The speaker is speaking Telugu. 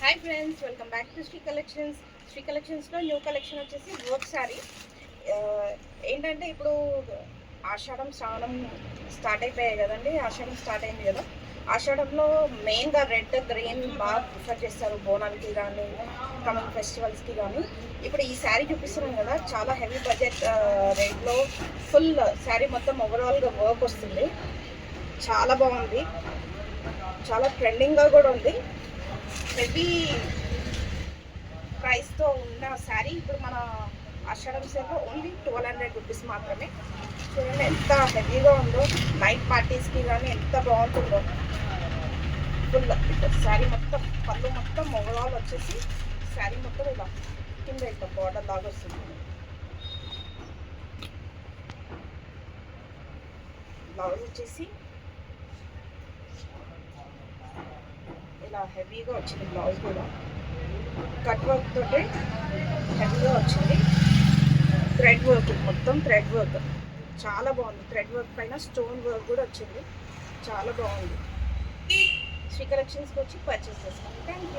Hi friends, welcome back to Sri collections. Sri కలెక్షన్స్లో న్యూ కలెక్షన్ వచ్చేసి వర్క్ శారీ. ఏంటంటే ఇప్పుడు ఆషాఢం శ్రావణం స్టార్ట్ అయిపోయాయి కదండి. ఆషాఢం స్టార్ట్ అయింది కదా. ఆషాఢంలో మెయిన్గా రెడ్ గ్రీన్ బాగా ప్రిఫర్ చేస్తారు బోనాలకి కానీ కమింగ్ ఫెస్టివల్స్కి కానీ. ఇప్పుడు ఈ శారీ చూపిస్తున్నాం కదా, చాలా హెవీ బడ్జెట్ రేట్లో ఫుల్ శారీ మొత్తం ఓవరాల్గా వర్క్ వస్తుంది. చాలా బాగుంది, చాలా ట్రెండింగ్గా కూడా ఉంది. హెవీ ప్రైస్తో ఉన్న శారీ ఇప్పుడు మన ఆషాఢం సేల్లో ఓన్లీ 1200 రూపీస్ మాత్రమే. చూడండి ఎంత హెవీగా ఉందో, నైట్ పార్టీస్కి కానీ ఎంత బాగుంటుందో. ఫుల్ శారీ మొత్తం పళ్ళు మొత్తం ఓవరాల్ వచ్చేసి శారీ మొత్తం ఇలా కింద ఇట్లా బార్డర్ లాగా వస్తుంది. బ్లౌజ్ వచ్చేసి ఇలా హెవీగా వచ్చింది. బ్లౌజ్ కూడా కట్ వర్క్ తోటి హెవీగా వచ్చింది. థ్రెడ్ వర్క్, మొత్తం థ్రెడ్ వర్క్ చాలా బాగుంది. థ్రెడ్ వర్క్ పైన స్టోన్ వర్క్ కూడా వచ్చింది. చాలా బాగుంది. శ్రీ కలెక్షన్స్కి వచ్చి పర్చేస్ చేసుకోండి. Thank you.